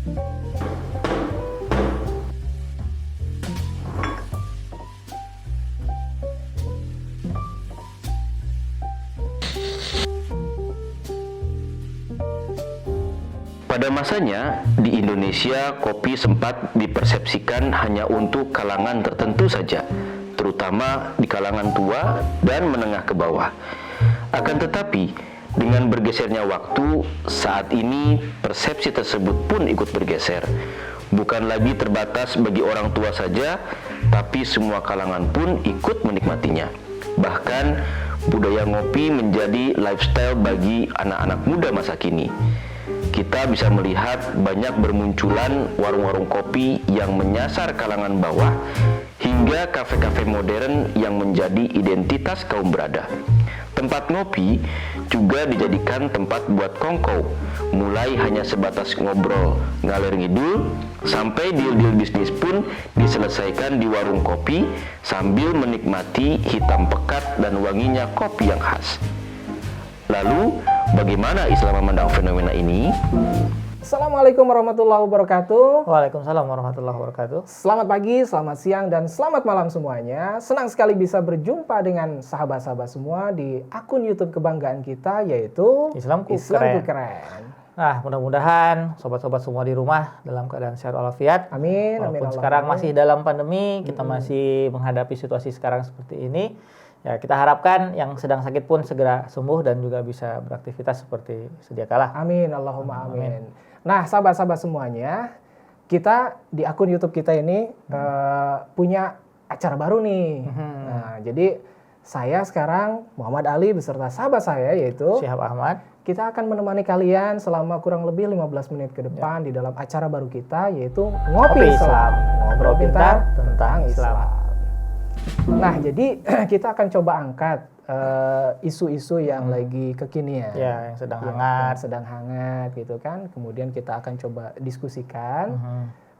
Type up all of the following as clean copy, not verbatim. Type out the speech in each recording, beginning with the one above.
Pada masanya, di Indonesia kopi sempat dipersepsikan hanya untuk kalangan tertentu saja, terutama di kalangan tua dan menengah ke bawah. Akan tetapi, dengan bergesernya waktu, saat ini persepsi tersebut pun ikut bergeser. Bukan lagi terbatas bagi orang tua saja, tapi semua kalangan pun ikut menikmatinya. Bahkan, budaya ngopi menjadi lifestyle bagi anak-anak muda masa kini. Kita bisa melihat banyak bermunculan warung-warung kopi yang menyasar kalangan bawah, hingga kafe-kafe modern yang menjadi identitas kaum berada. Tempat ngopi juga dijadikan tempat buat kongkow, mulai hanya sebatas ngobrol ngalir ngidul, sampai deal-deal bisnis pun diselesaikan di warung kopi sambil menikmati hitam pekat dan wanginya kopi yang khas. Lalu, bagaimana Islam memandang fenomena ini? Assalamualaikum warahmatullahi wabarakatuh. Waalaikumsalam warahmatullahi wabarakatuh. Selamat pagi, selamat siang, dan selamat malam semuanya. Senang sekali bisa berjumpa dengan sahabat-sahabat semua di akun YouTube kebanggaan kita, yaitu Islamku Keren. Nah, mudah-mudahan sobat-sobat semua di rumah dalam keadaan sehat walafiat. Amin. Walaupun Amin, sekarang amin. masih dalam pandemi, kita masih menghadapi situasi sekarang seperti ini. Ya, kita harapkan yang sedang sakit pun segera sembuh dan juga bisa beraktivitas seperti sedia kala. Amin, Allahumma amin. Nah, sahabat-sahabat semuanya, kita di akun YouTube kita ini punya acara baru nih. Nah, jadi saya sekarang Muhammad Ali beserta sahabat saya yaitu Syihab Ahmad. kita akan menemani kalian selama kurang lebih 15 menit ke depan di dalam acara baru kita yaitu Ngopi Islam. Ngobrol pintar tentang Islam. Nah, jadi kita akan coba angkat isu-isu yang lagi kekinian. Ya, yang sedang Yang hangat. sedang hangat gitu kan. Kemudian kita akan coba diskusikan.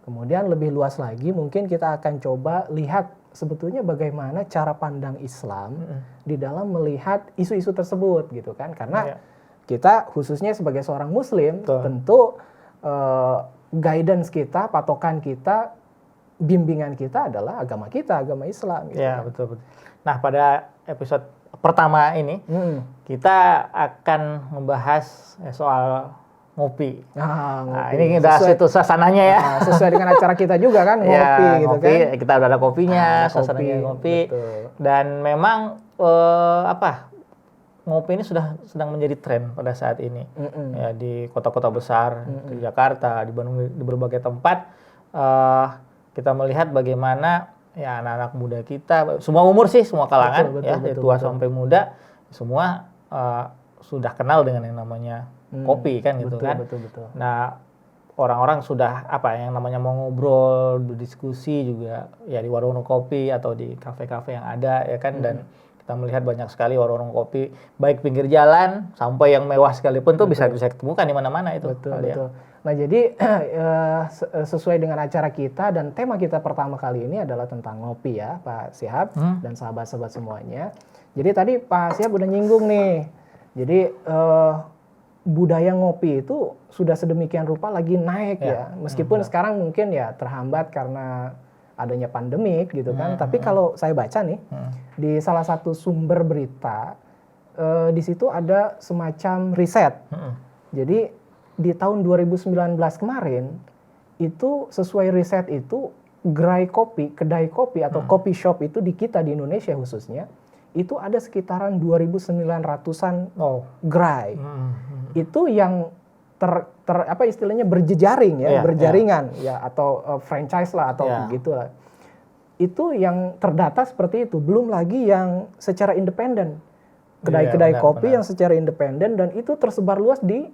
Kemudian lebih luas lagi mungkin kita akan coba lihat sebetulnya bagaimana cara pandang Islam di dalam melihat isu-isu tersebut gitu kan. Karena kita khususnya sebagai seorang muslim tentu guidance kita, patokan kita, bimbingan kita adalah agama kita, agama Islam gitu Ya, kan. betul. Nah, pada episode pertama ini kita akan membahas soal ngopi. Nah, Nah, ngopi. ini udah situ suasananya ya. Nah, sesuai dengan acara kita juga kan ngopi Ya, gitu ngopi, kan. kita udah ada kopinya, Ada suasananya kopi, ngopi. betul. Dan memang ngopi ini sedang menjadi tren pada saat ini. Ya, di kota-kota besar, di Jakarta, di Bandung, di berbagai tempat kita melihat bagaimana ya anak-anak muda kita, semua umur sih, semua kalangan, dari tua sampai muda, semua sudah kenal dengan yang namanya kopi kan gitu kan. Betul. Nah, orang-orang sudah yang namanya mau ngobrol, berdiskusi juga ya di warung kopi atau di kafe-kafe yang ada ya kan. Dan kita melihat banyak sekali warung kopi baik pinggir jalan sampai yang mewah sekalipun tuh bisa ditemukan di mana-mana itu. Betul. Nah, jadi sesuai dengan acara kita dan tema kita pertama kali ini adalah tentang ngopi ya, Pak Syihab dan sahabat-sahabat semuanya. Jadi tadi Pak Syihab udah nyinggung nih. Jadi budaya ngopi itu sudah sedemikian rupa lagi naik ya. Meskipun sekarang mungkin ya terhambat karena adanya pandemik gitu kan. Tapi kalau saya baca nih di salah satu sumber berita di situ ada semacam riset. Jadi di tahun 2019 kemarin itu sesuai riset itu gerai kopi, kedai kopi atau coffee shop itu di kita di Indonesia khususnya itu ada sekitaran 2.900-an gerai. Itu yang apa istilahnya berjejaring ya, berjaringan ya atau franchise lah atau gitu lah. Itu yang terdata seperti itu, belum lagi yang secara independen. Kedai-kedai kopi yang secara independen dan itu tersebar luas di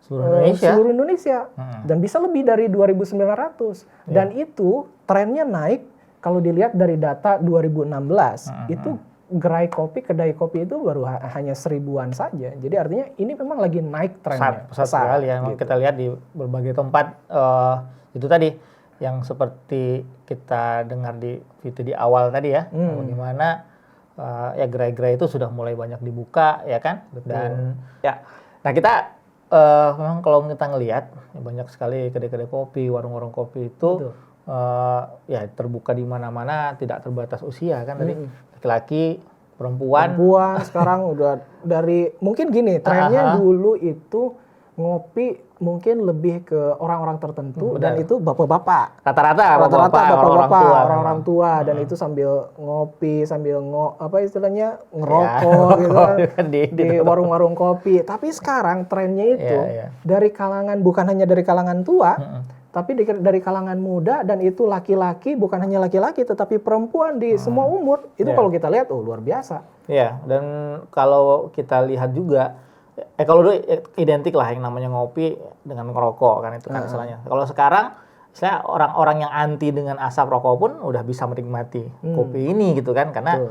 seluruh Indonesia. Dan bisa lebih dari 2.900. Dan itu trennya naik kalau dilihat dari data 2016 itu gerai kopi, kedai kopi itu baru hanya 1000-an saja. Jadi artinya ini memang lagi naik trennya. Pesat sekali ya. Gitu. Kita lihat di berbagai tempat itu tadi yang seperti kita dengar di video di awal tadi ya, bagaimana ya gerai-gerai itu sudah mulai banyak dibuka ya kan. Betul. Dan ya, nah kita memang kalau kita ngelihat ya banyak sekali kedai-kedai kopi, warung-warung kopi itu ya terbuka di mana-mana, tidak terbatas usia kan tadi laki-laki, perempuan sekarang udah dari mungkin gini trennya dulu itu ngopi mungkin lebih ke orang-orang tertentu dan itu bapak-bapak. Rata-rata bapak-bapak, orang-orang tua dan itu sambil ngopi, sambil istilahnya ngerokok gitu kan di warung-warung kopi. Tapi sekarang trennya itu dari kalangan bukan hanya dari kalangan tua, tapi dari kalangan muda dan itu laki-laki, bukan hanya laki-laki tetapi perempuan di semua umur. Itu kalau kita lihat luar biasa. Iya, dan kalau kita lihat juga kalau dulu identik lah yang namanya ngopi dengan ngerokok kan itu kan istilahnya. Kalau sekarang istilah orang-orang yang anti dengan asap rokok pun udah bisa menikmati kopi ini gitu kan karena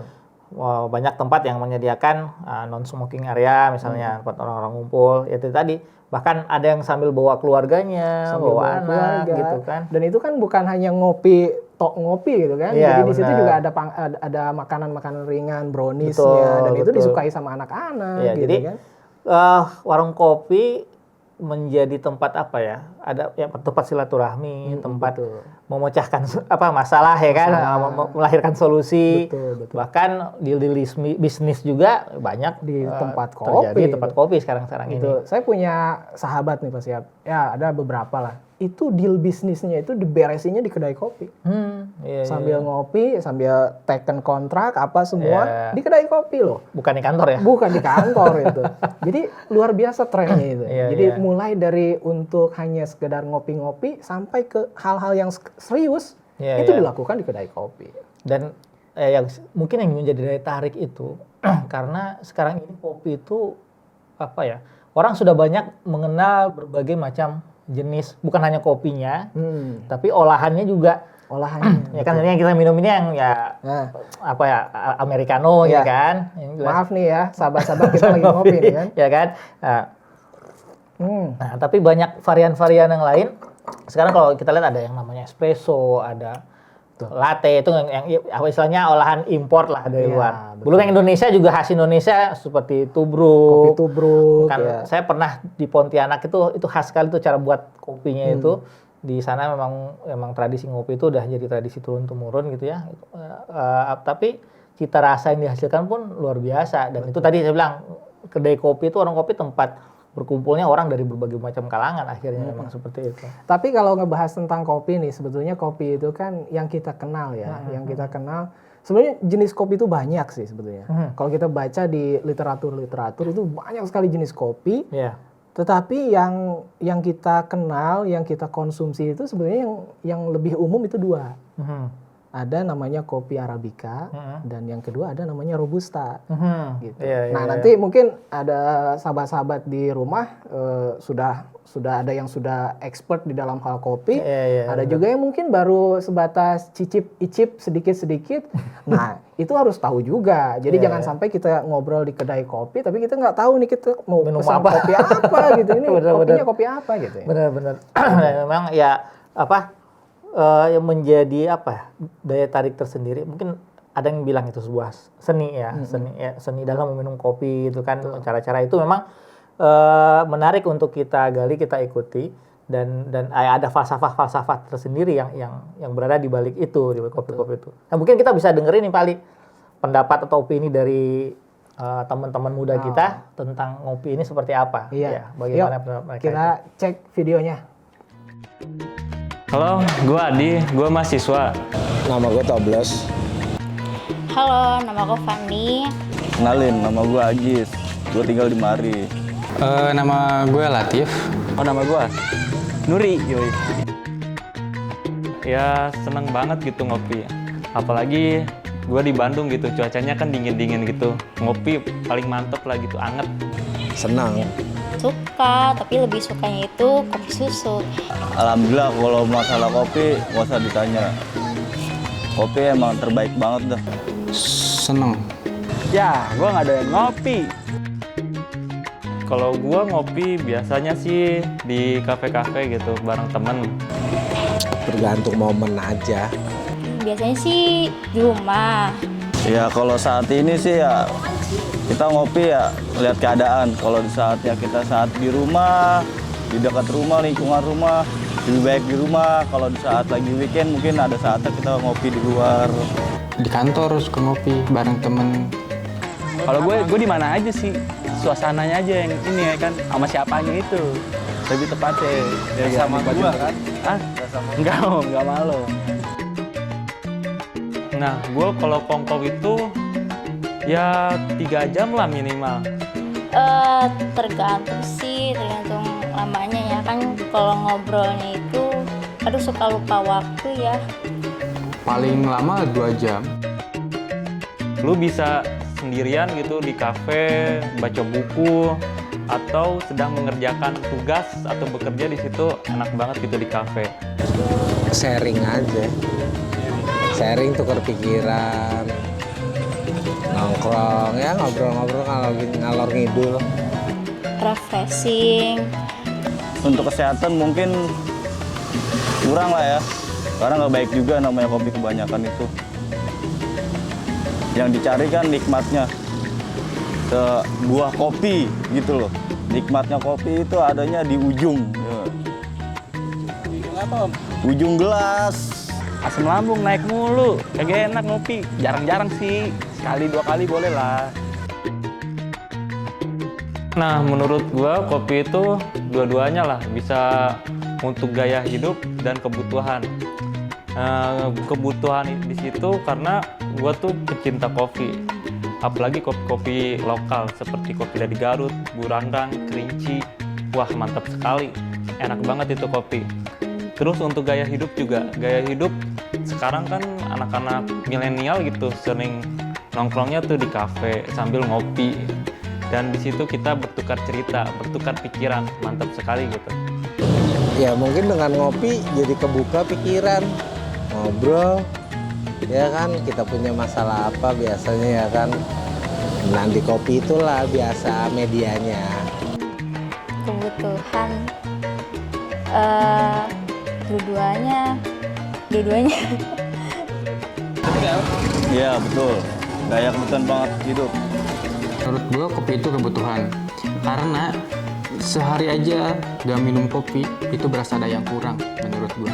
banyak tempat yang menyediakan non smoking area misalnya tempat orang-orang ngumpul itu tadi bahkan ada yang sambil bawa keluarganya, bawa anak gitu kan. Dan itu kan bukan hanya ngopi gitu kan. Ya, jadi di situ juga ada makanan-makanan ringan, browniesnya dan itu disukai sama anak-anak gitu jadi, kan. Warung kopi menjadi tempat apa ya? Ada ya tempat silaturahmi, tempat memecahkan masalah ya kan, melahirkan solusi. Betul. Bahkan deal bisnis juga banyak di tempat kopi. Terjadi tempat kopi sekarang ini. Saya punya sahabat nih Pak Siap. Ya, ada beberapa lah. Itu deal bisnisnya itu diberesinnya di kedai kopi. Sambil ngopi, sambil teken kontrak apa semua di kedai kopi loh. Bukan di kantor ya? Bukan di kantor itu. Jadi luar biasa trennya itu. Jadi mulai dari untuk hanya sekedar ngopi-ngopi sampai ke hal-hal yang serius itu dilakukan di kedai kopi. Dan yang mungkin yang menjadi daya tarik itu karena sekarang ini kopi itu orang sudah banyak mengenal berbagai macam jenis, bukan hanya kopinya, tapi olahannya juga. Ya kan yang kita minum ini yang americano ya kan. Maaf nih ya, sahabat-sahabat kita lagi ngopi nih kan. Ya kan. Nah, tapi banyak varian-varian yang lain. Sekarang kalau kita lihat ada yang namanya espresso, ada latte itu yang istilahnya olahan import lah dari luar. Belum yang Indonesia juga khas Indonesia seperti tubruk. Kopi tubruk. Kan saya pernah di Pontianak itu khas sekali tuh cara buat kopinya itu. Di sana memang tradisi ngopi itu udah jadi tradisi turun temurun gitu ya. Tapi cita rasa yang dihasilkan pun luar biasa dan itu tadi saya bilang kedai kopi itu warung kopi tempat berkumpulnya orang dari berbagai macam kalangan akhirnya memang seperti itu. Tapi kalau ngebahas tentang kopi nih, sebetulnya kopi itu kan yang kita kenal ya, yang kita kenal. Sebenarnya jenis kopi itu banyak sih sebetulnya. Kalau kita baca di literatur itu banyak sekali jenis kopi. Tetapi yang kita kenal, yang kita konsumsi itu sebenarnya yang lebih umum itu dua. Ada namanya kopi Arabica dan yang kedua ada namanya Robusta. Gitu. Nanti mungkin ada sahabat-sahabat di rumah sudah ada yang sudah expert di dalam hal kopi. Ada juga yang mungkin baru sebatas icip sedikit-sedikit. Nah, itu harus tahu juga. Jadi jangan sampai kita ngobrol di kedai kopi tapi kita nggak tahu nih kita mau minum pesan kopi apa gitu. Ini kopinya kopi apa gitu ya. Benar-benar. Memang yang menjadi daya tarik tersendiri mungkin ada yang bilang itu sebuah seni ya seni dalam meminum kopi itu kan cara-cara itu memang menarik untuk kita gali kita ikuti dan ada falsafah tersendiri yang berada di balik itu di balik kopi-kopi itu. Nah mungkin kita bisa dengerin nih Pali pendapat atau opini dari teman-teman muda kita tentang ngopi ini seperti apa bagaimana mereka kita cek videonya. Halo, gue Adi, gue mahasiswa. Nama gue Toblos. Halo, nama gue Fani. Kenalin, nama gue Agis. Gue tinggal di Mari. Nama gue Latif. Oh, nama gue Nuri. Yoi. Ya, seneng banget gitu ngopi. Apalagi gue di Bandung gitu, cuacanya kan dingin-dingin gitu. Ngopi paling mantep lah gitu, anget. Senang. Suka, tapi lebih sukanya itu kopi susu. Alhamdulillah kalau masalah kopi nggak usah ditanya. Kopi emang terbaik banget dah. Seneng. Ya, gue nggak ada yang ngopi. Kalau gue ngopi biasanya sih di kafe-kafe gitu, bareng temen. Tergantung momen aja. Biasanya sih di rumah. Ya kalau saat ini sih ya kita ngopi ya lihat keadaan. Kalau di saatnya kita saat di rumah, di dekat rumah, lingkungan rumah, lebih baik di rumah. Kalau di saat lagi weekend mungkin ada saatnya kita ngopi di luar. Di kantor suka ngopi bareng temen. Kalau gue di mana aja sih, suasananya aja yang ini ya kan, sama siapanya itu lebih tepatnya. Ya, Sama gua kan? Ah, enggak malu. Nah, gue kalau kongko itu ya 3 jam lah minimal. Tergantung sih, tergantung lamanya ya kan. Kalau ngobrolnya itu, aduh suka lupa waktu ya. Paling lama 2 jam. Lu bisa sendirian gitu di kafe, baca buku, atau sedang mengerjakan tugas atau bekerja di situ, enak banget gitu di kafe. Sharing aja. Sharing tukar pikiran. Nongkrong ya, ngobrol-ngobrol ngalor ngidul. Refreshing. Untuk kesehatan mungkin kurang lah ya, karena nggak baik juga namanya kopi kebanyakan itu. Yang dicari kan nikmatnya, ke buah kopi gitu loh. Nikmatnya kopi itu adanya di ujung. Ujung gelas. Asam lambung naik mulu, kagak enak ngopi. Jarang-jarang sih, sekali 2 kali boleh lah. Nah, menurut gua kopi itu dua-duanya lah, bisa untuk gaya hidup dan kebutuhan. Kebutuhan di situ karena gua tuh pecinta kopi, apalagi kopi-kopi lokal seperti kopi dari Garut, Burangdang, Kerinci. Wah, mantap sekali, enak banget itu kopi. Terus untuk gaya hidup juga, gaya hidup sekarang kan anak-anak milenial gitu sering nongkrongnya tuh di kafe sambil ngopi, dan di situ kita bertukar cerita, bertukar pikiran, mantap sekali gitu. Ya mungkin dengan ngopi jadi kebuka pikiran, ngobrol, ya kan kita punya masalah apa biasanya ya kan. Nah di kopi itulah biasa medianya. Kebutuhan dua-duanya. Iya betul, gaya kebutuhan banget hidup. Menurut gua kopi itu kebutuhan. Karena sehari aja gak minum kopi itu berasa ada yang kurang menurut gua.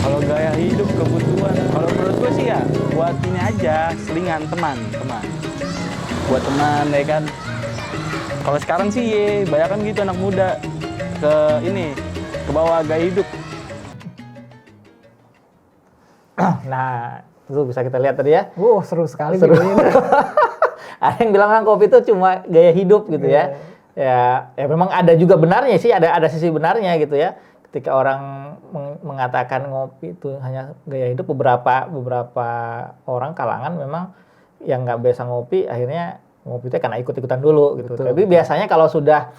Kalau gaya hidup kebutuhan, kalau menurut gue sih ya buat ini aja, selingan teman. Buat teman ya kan. Kalau sekarang sih banyak kan gitu anak muda ke bawah gaya hidup. Nah, itu bisa kita lihat tadi ya. Seru sekali Seru. video ini. Ada yang bilang kan kopi itu cuma gaya hidup gitu ya. Ya memang ada juga benarnya sih, ada sisi benarnya gitu ya. Ketika orang mengatakan ngopi itu hanya gaya hidup, beberapa orang kalangan memang yang nggak biasa ngopi akhirnya ngopi itu karena ikut-ikutan dulu gitu. Betul. Tapi biasanya kalau sudah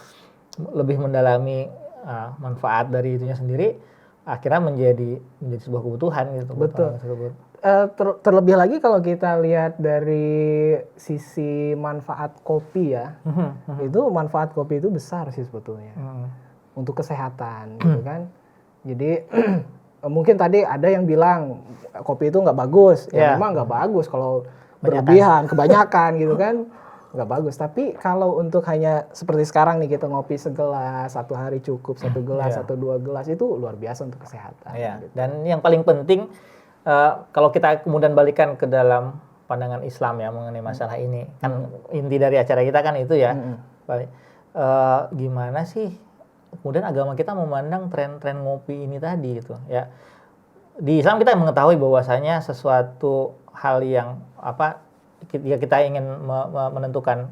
lebih mendalami manfaat dari itunya sendiri, akhirnya menjadi sebuah kebutuhan gitu. Betul. Tersebut. Terlebih lagi kalau kita lihat dari sisi manfaat kopi ya, itu manfaat kopi itu besar sih sebetulnya untuk kesehatan gitu kan. Jadi mungkin tadi ada yang bilang kopi itu nggak bagus, ya memang nggak bagus kalau berlebihan, kebanyakan gitu kan. Nggak bagus, tapi kalau untuk hanya seperti sekarang nih kita ngopi segelas, 1 hari cukup 1 gelas atau 2 gelas itu luar biasa untuk kesehatan. Gitu. Dan yang paling penting kalau kita kemudian balikan ke dalam pandangan Islam ya mengenai masalah ini, kan inti dari acara kita kan itu ya, gimana sih kemudian agama kita memandang tren-tren ngopi ini tadi gitu ya. Di Islam kita mengetahui bahwasanya sesuatu hal yang kita ingin menentukan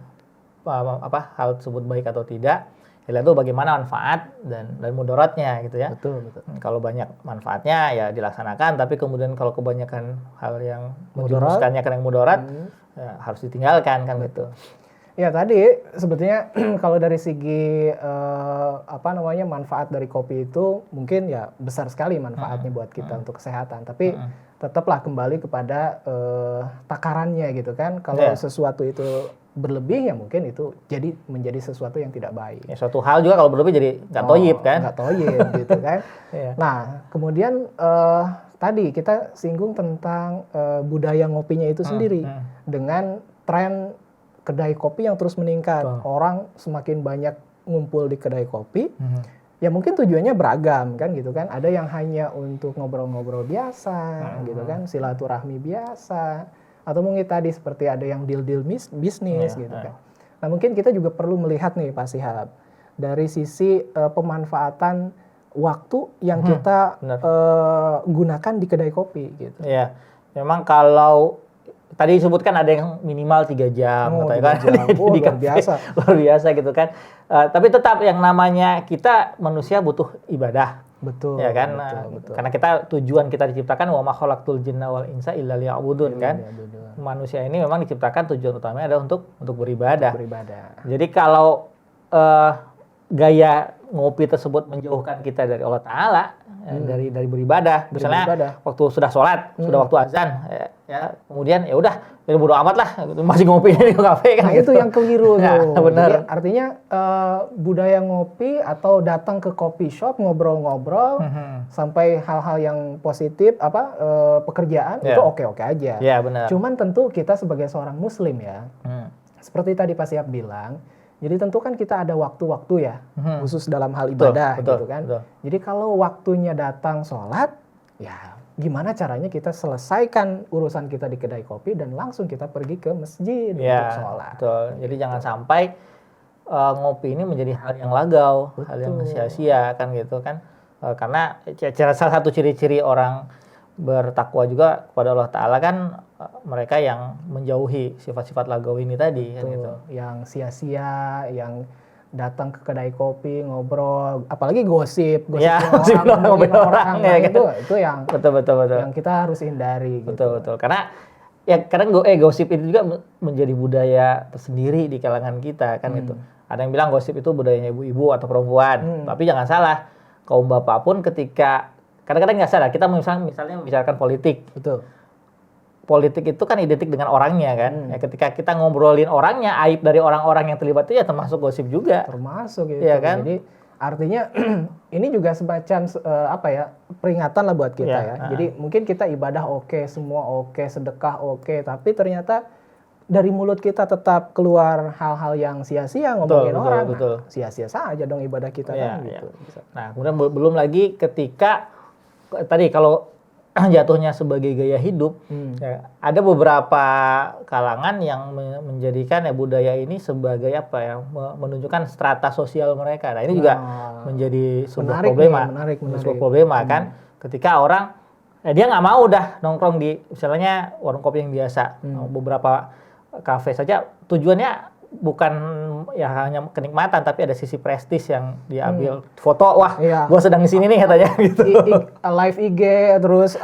hal tersebut baik atau tidak, ya itu bagaimana manfaat dan mudaratnya gitu ya. Betul. Kalau banyak manfaatnya ya dilaksanakan, tapi kemudian kalau kebanyakan hal yang menjerumuskannya ke yang mudarat ya harus ditinggalkan kan gitu. Ya tadi sebetulnya kalau dari segi manfaat dari kopi itu mungkin ya besar sekali manfaatnya buat kita untuk kesehatan, tapi tetaplah kembali kepada takarannya gitu kan. Kalau sesuatu itu berlebih ya mungkin itu menjadi sesuatu yang tidak baik. Ya, suatu hal juga kalau berlebih jadi nggak toyib kan? Nggak toyib gitu kan. Nah kemudian tadi kita singgung tentang budaya ngopinya itu sendiri dengan tren kedai kopi yang terus meningkat. Betul. Orang semakin banyak ngumpul di kedai kopi. Ya mungkin tujuannya beragam kan gitu kan. Ada yang hanya untuk ngobrol-ngobrol biasa gitu kan, silaturahmi biasa. Atau mungkin tadi seperti ada yang deal-deal bisnis gitu kan. Nah mungkin kita juga perlu melihat nih Pak Syihab, dari sisi pemanfaatan waktu yang kita gunakan di kedai kopi gitu. Iya, memang kalau tadi disebutkan ada yang minimal 3 jam, Oh, katanya 3 jam. Oh, di luar kafe. biasa. Luar biasa gitu kan. Tapi tetap yang namanya kita manusia butuh ibadah. Betul. Ya kan, betul. karena tujuan kita diciptakan wa ma khalaqtul jinna wal insa illa liya'budun kan. Manusia ini memang diciptakan tujuan utamanya adalah untuk beribadah. Jadi kalau gaya ngopi tersebut menjauhkan kita dari Allah Ta'ala, dari beribadah. Misalnya waktu sudah sholat, sudah waktu azan, kemudian ya udah, bodo amat lah, masih ngopi di kafe kan. Nah itu yang keliru tuh. Ya, benar. Jadi artinya budaya ngopi atau datang ke coffee shop ngobrol-ngobrol sampai hal-hal yang positif pekerjaan itu oke-oke aja. Ya, benar. Cuman tentu kita sebagai seorang muslim ya, seperti tadi Pak Syihab bilang, jadi tentu kan kita ada waktu-waktu ya, khusus dalam hal ibadah gitu kan. Betul. Jadi kalau waktunya datang sholat, ya gimana caranya kita selesaikan urusan kita di kedai kopi dan langsung kita pergi ke masjid untuk sholat. Betul. Jadi jangan sampai ngopi ini menjadi hal yang lagau, hal yang sia-sia kan gitu kan. Karena salah satu ciri-ciri orang bertakwa juga kepada Allah Ta'ala kan mereka yang menjauhi sifat-sifat lagau ini tadi kan gitu. Yang sia-sia, yang datang ke kedai kopi ngobrol, apalagi gosip orang ya, kan? itu yang betul. yang kita harus hindari. Betul. Karena ya kadang gosip itu juga menjadi budaya tersendiri di kalangan kita kan gitu. Ada yang bilang gosip itu budayanya ibu-ibu atau perempuan, tapi jangan salah, kaum bapak pun ketika kadang-kadang nggak sadar kita misalnya membicarakan politik. Betul. Politik itu kan identik dengan orangnya kan. Ya, ketika kita ngobrolin orangnya, aib dari orang-orang yang terlibat itu ya termasuk gosip juga. Termasuk gitu. Ya, kan? Jadi artinya ini juga semacam peringatan lah buat kita ya. Jadi mungkin kita ibadah oke, semua oke, sedekah oke, tapi ternyata dari mulut kita tetap keluar hal-hal yang sia-sia ngomongin orang. Betul. Nah, sia-sia saja dong ibadah kita kan gitu. Nah, kemudian belum lagi ketika tadi kalau jatuhnya sebagai gaya hidup, ya, ada beberapa kalangan yang menjadikan budaya ini sebagai menunjukkan strata sosial mereka. Nah ini juga menjadi sebuah problema kan, ketika orang dia nggak mau dah nongkrong di misalnya warung kopi yang biasa, beberapa kafe saja tujuannya bukan ya hanya kenikmatan, tapi ada sisi prestis yang diambil foto, gua sedang di sini nih katanya gitu. Live IG terus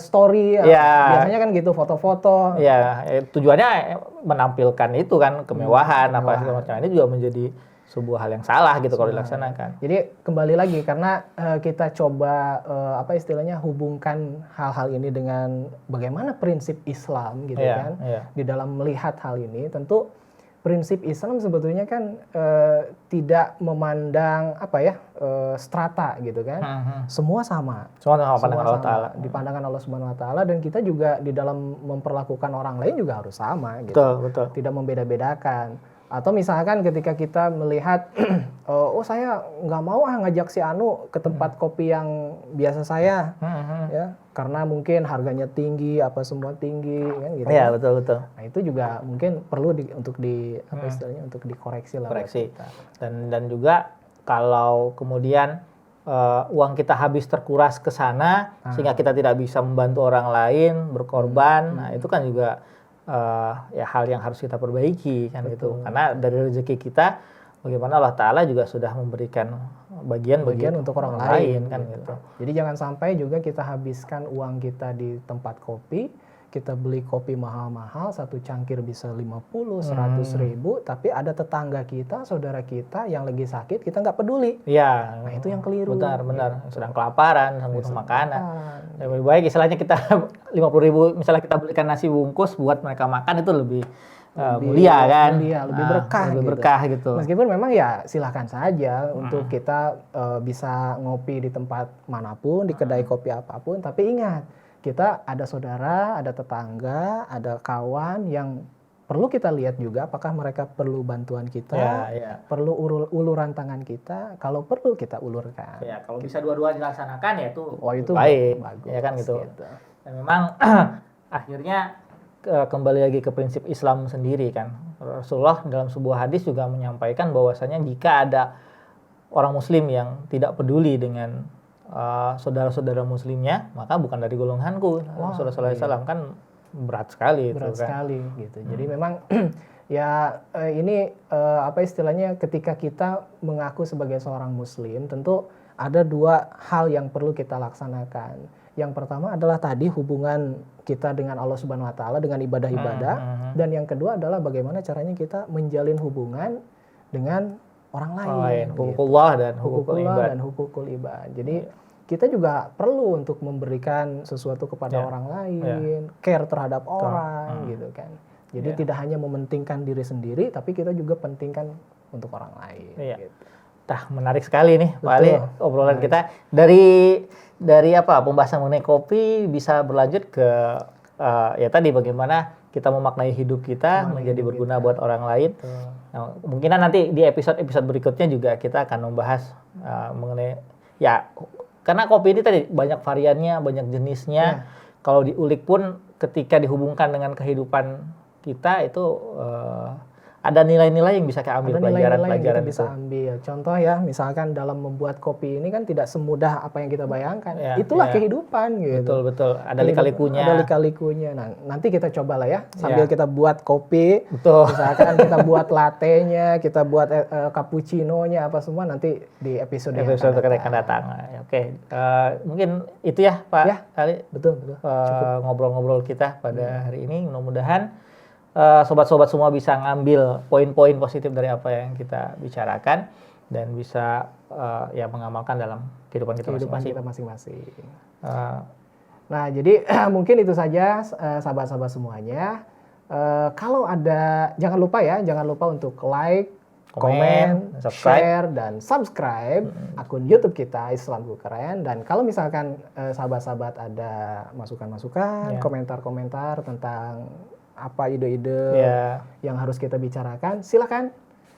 story biasanya kan gitu, foto-foto. Ya, tujuannya menampilkan itu kan kemewahan apa segala macam. Ini juga menjadi sebuah hal yang salah gitu kalau dilaksanakan. Jadi kembali lagi karena kita coba hubungkan hal-hal ini dengan bagaimana prinsip Islam gitu kan. Di dalam melihat hal ini tentu prinsip Islam sebetulnya kan tidak memandang strata gitu kan. Semua sama. Semua pandangan Allah Ta'ala. Di pandangan Allah Subhanahu Wa Ta'ala, dan kita juga di dalam memperlakukan orang lain juga harus sama gitu. Betul. Tidak membeda-bedakan. Atau misalkan ketika kita melihat, saya nggak mau ngajak si Anu ke tempat kopi yang biasa saya, ya karena mungkin harganya tinggi, semua tinggi, kan gitu. Iya, betul. Nah itu juga mungkin perlu untuk dikoreksi lah. Koreksi. Dan juga kalau kemudian uang kita habis terkuras ke sana sehingga kita tidak bisa membantu orang lain berkorban, nah itu kan juga hal yang harus kita perbaiki kan. Betul. Gitu. Karena dari rezeki kita bagaimana Allah Ta'ala juga sudah memberikan bagian untuk orang lain kan gitu. Jadi jangan sampai juga kita habiskan uang kita di tempat kopi, kita beli kopi mahal-mahal, satu cangkir bisa 50, 100 ribu, tapi ada tetangga kita, saudara kita yang lagi sakit, kita nggak peduli. Iya. Nah itu yang keliru. Benar. Sedang kelaparan, butuh makanan. Lebih baik istilahnya kita 50 ribu, misalnya kita belikan nasi bungkus buat mereka makan, itu lebih mulia kan. Lebih berkah. Lebih berkah gitu. Meskipun memang ya silahkan saja untuk kita bisa ngopi di tempat manapun, di kedai kopi apapun, tapi ingat, kita ada saudara, ada tetangga, ada kawan yang perlu kita lihat juga apakah mereka perlu bantuan kita, perlu uluran tangan kita. Kalau perlu kita ulurkan. Ya, kalau bisa dua-dua dilaksanakan ya itu itu baik, bagus, ya kan gitu. Dan memang akhirnya kembali lagi ke prinsip Islam sendiri kan. Rasulullah dalam sebuah hadis juga menyampaikan bahwasanya jika ada orang muslim yang tidak peduli dengan saudara-saudara muslimnya, maka bukan dari golonganku. Rasulullah SAW kan berat sekali berat itu kan. sekali gitu. Jadi memang ya ini apa istilahnya, ketika kita mengaku sebagai seorang muslim, tentu ada dua hal yang perlu kita laksanakan. Yang pertama adalah tadi hubungan kita dengan Allah Subhanahu wa taala dengan ibadah-ibadah, dan yang kedua adalah bagaimana caranya kita menjalin hubungan dengan orang lain. Hukukullah dan Hukukullah dan hukukul ibad. Jadi kita juga perlu untuk memberikan sesuatu kepada orang lain, care terhadap orang gitu kan. Jadi tidak hanya mementingkan diri sendiri, tapi kita juga pentingkan untuk orang lain. Gitu. Menarik sekali nih Pak Ali obrolan kita dari apa pembahasan mengenai kopi bisa berlanjut ke ya tadi bagaimana kita memaknai hidup kita menjadi berguna buat orang lain. Nah, mungkin nanti di episode berikutnya juga kita akan membahas mengenai ya karena kopi ini tadi banyak variannya, banyak jenisnya. Kalau diulik pun ketika dihubungkan dengan kehidupan kita itu ada nilai-nilai yang bisa kita ambil, pelajaran-pelajaran bisa ambil. Contoh ya, misalkan dalam membuat kopi ini kan tidak semudah apa yang kita bayangkan. Itulah kehidupan gitu. Betul. Ada lika-likunya. Ada lika-likunya. Nah, nanti kita coba lah ya, sambil kita buat kopi. Betul. Misalkan kita buat latte-nya, kita buat cappuccino-nya apa semua nanti di episode yang akan datang. Oke. Mungkin itu ya, Pak Ali. Betul. Ngobrol-ngobrol kita pada hari ini. Mudah-mudahan sobat-sobat semua bisa ngambil poin-poin positif dari apa yang kita bicarakan dan bisa ya mengamalkan dalam kehidupan kita masing-masing. Nah, jadi mungkin itu saja sahabat-sahabat semuanya. Kalau ada, jangan lupa untuk like, komen, share, dan subscribe akun YouTube kita Islamku Keren. Dan kalau misalkan sahabat-sahabat ada masukan-masukan, komentar-komentar tentang apa ide-ide yang harus kita bicarakan, silakan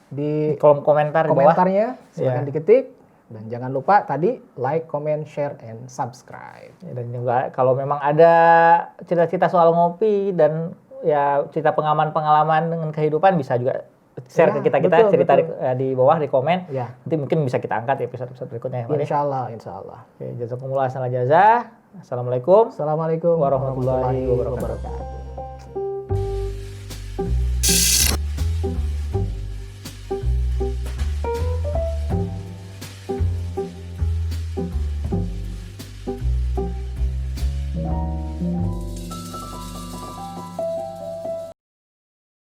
di kolom komentarnya silakan diketik, dan jangan lupa tadi like, comment, share, and subscribe. Dan juga kalau memang ada cerita-cerita soal ngopi dan ya cerita pengalaman dengan kehidupan bisa juga share ke kita cerita di bawah di komen. Nanti mungkin bisa kita angkat di episode berikutnya. Insya Allah. Oke, jazakumullah khairan jazaa. Assalamualaikum warahmatullahi wabarakatuh.